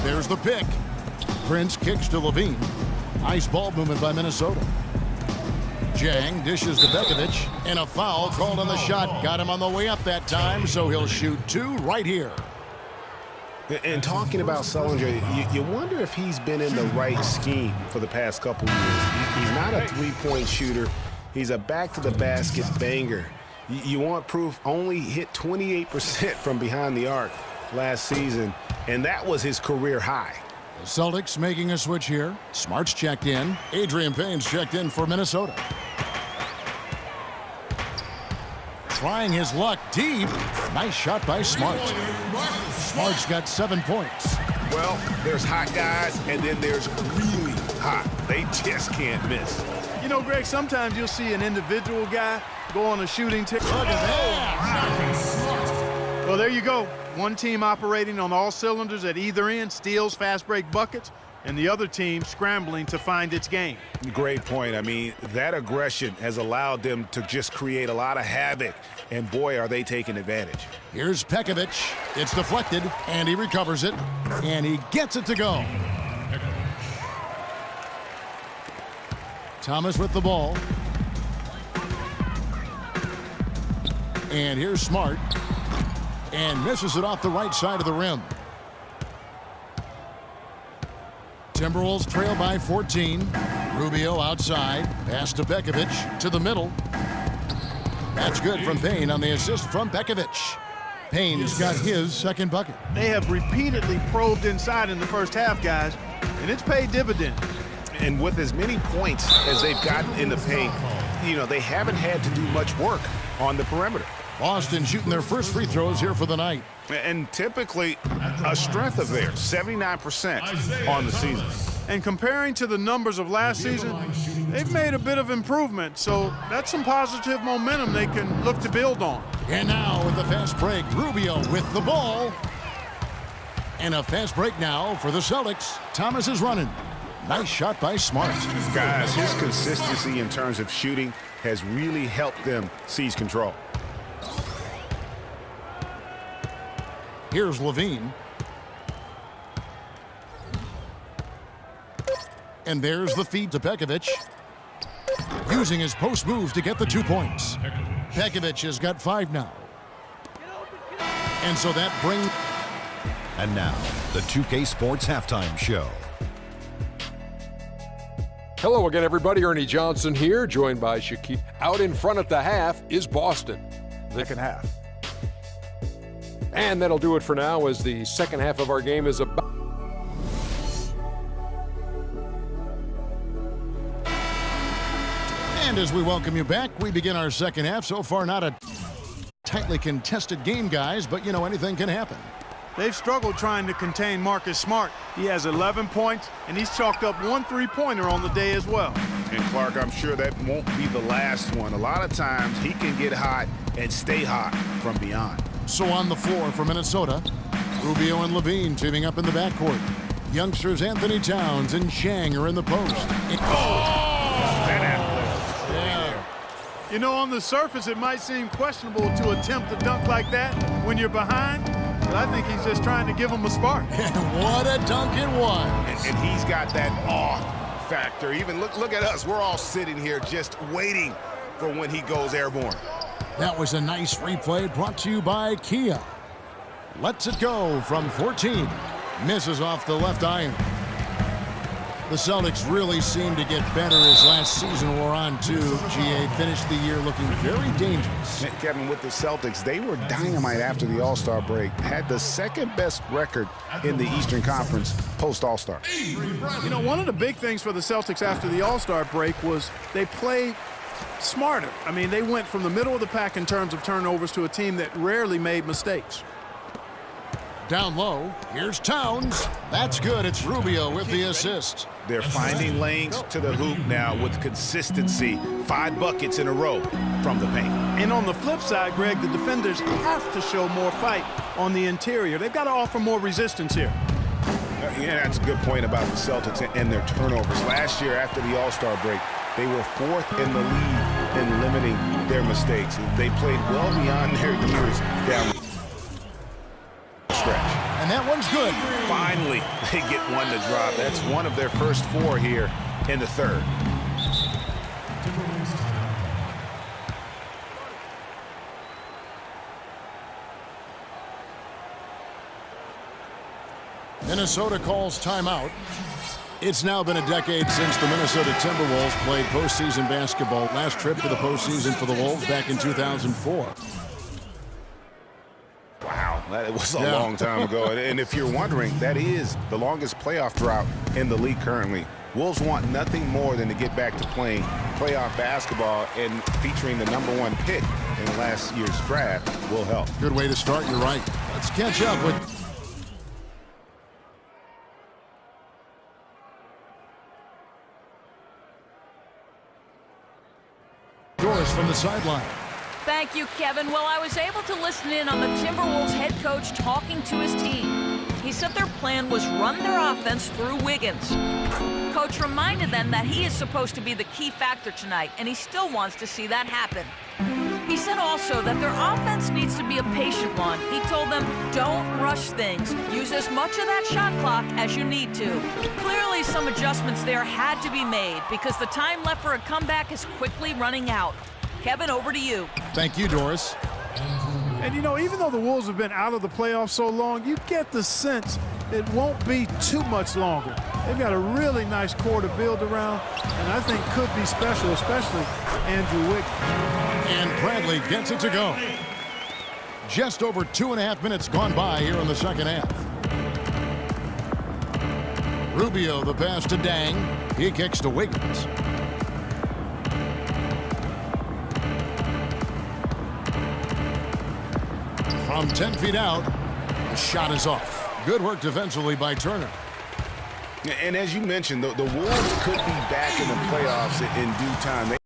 There's the pick. Prince kicks to Levine. Nice ball movement by Minnesota. Jang dishes to Bekovic, and a foul called on the shot. Got him on the way up that time, so he'll shoot two right here. And talking about Sullinger, you wonder if he's been in the right scheme for the past couple years. He's not a three-point shooter. He's a back-to-the-basket banger. You want proof? Only hit 28% from behind the arc last season, and that was his career high. The Celtics making a switch here. Smart's checked in. Adrian Payne's checked in for Minnesota. Trying his luck deep. Nice shot by Smart. Smart's got 7 points. Well, there's hot guys, and then there's really hot. They just can't miss. You know, Greg, sometimes you'll see an individual guy go on a shooting tick. Look at that. Well, there you go. One team operating on all cylinders at either end, steals, fast break buckets, and the other team scrambling to find its game. Great point. I mean, that aggression has allowed them to just create a lot of havoc, and boy, are they taking advantage. Here's Pekovic. It's deflected, and he recovers it, and he gets it to go. Thomas with the ball. And here's Smart. And misses it off the right side of the rim. Timberwolves trail by 14. Rubio outside. Pass to Bekovic to the middle. That's good from Payne on the assist from Bekovic. Payne's got his second bucket. They have repeatedly probed inside in the first half, guys, and it's paid dividends. And with as many points as they've gotten in the paint, you know, they haven't had to do much work on the perimeter. Boston shooting their first free throws here for the night. And typically a strength of theirs, 79% on the season. And comparing to the numbers of last season, they've made a bit of improvement, so that's some positive momentum they can look to build on. And now with the fast break, Rubio with the ball. And a fast break now for the Celtics. Thomas is running. Nice shot by Smart. Guys, his consistency in terms of shooting has really helped them seize control. Here's Levine. And there's the feed to Pekovic. Using his post move to get the 2 points. Pekovic has got 5 now. And so that brings... And now, the 2K Sports Halftime Show. Hello again, everybody. Ernie Johnson here, joined by Shaquille. Out in front at the half is Boston. Second half. And that'll do it for now, as the second half of our game is about. And as we welcome you back, we begin our second half. So far, not a tightly contested game, guys, but, you know, anything can happen. They've struggled trying to contain Marcus Smart. He has 11 points, and he's chalked up 1 3-pointer on the day as well. And Clark, I'm sure that won't be the last one. A lot of times he can get hot and stay hot from beyond. So on the floor for Minnesota, Rubio and Levine teaming up in the backcourt. Youngsters Anthony Towns and Chang are in the post. You know, on the surface, it might seem questionable to attempt a dunk like that when you're behind, but I think he's just trying to give him a spark. And what a dunk it was. And he's got that awe factor. Even look at us. We're all sitting here just waiting for when he goes airborne. That was a nice replay brought to you by Kia. Lets it go from 14. Misses off the left iron. The Celtics really seem to get better as last season wore on, too. GA finished the year looking very dangerous. Kevin, with the Celtics, they were dynamite after the All-Star break. Had the second best record in the Eastern Conference post-All-Star. You know, one of the big things for the Celtics after the All-Star break was they played smarter. I mean, they went from the middle of the pack in terms of turnovers to a team that rarely made mistakes. Down low, here's Towns. That's good. It's Rubio with the assist. They're finding lanes to the hoop now with consistency. 5 buckets in a row from the paint. And on the flip side, Greg, the defenders have to show more fight on the interior. They've got to offer more resistance here. Yeah, that's a good point about the Celtics and their turnovers. Last year, after the All-Star break, they were 4th in the league in limiting their mistakes. They played well beyond their years down the stretch. And that one's good. Finally, they get one to drop. That's one of their first 4 here in the third. Minnesota calls timeout. It's now been a decade since the Minnesota Timberwolves played postseason basketball. Last trip to the postseason for the Wolves back in 2004. Wow, that was a long time ago. And if you're wondering, that is the longest playoff drought in the league currently. Wolves want nothing more than to get back to playing playoff basketball, and featuring the #1 pick in last year's draft will help. Good way to start, you're right. Let's catch up with... Doris from the sideline. Thank you, Kevin. Well, I was able to listen in on the Timberwolves head coach talking to his team. He said their plan was run their offense through Wiggins. Coach reminded them that he is supposed to be the key factor tonight, and he still wants to see that happen. He said also that their offense needs to be a patient one. He told them, don't rush things. Use as much of that shot clock as you need to. Clearly, some adjustments there had to be made because the time left for a comeback is quickly running out. Kevin, over to you. Thank you, Doris. And, you know, even though the Wolves have been out of the playoffs so long, you get the sense it won't be too much longer. They've got a really nice core to build around, and I think could be special, especially Andrew Wiggins. And Bradley gets it to go. Just over 2.5 minutes gone by here in the second half. Rubio, the pass to Dang. He kicks to Wiggins. From 10 feet out, the shot is off. Good work defensively by Turner. And as you mentioned, the Wolves could be back in the playoffs in due time.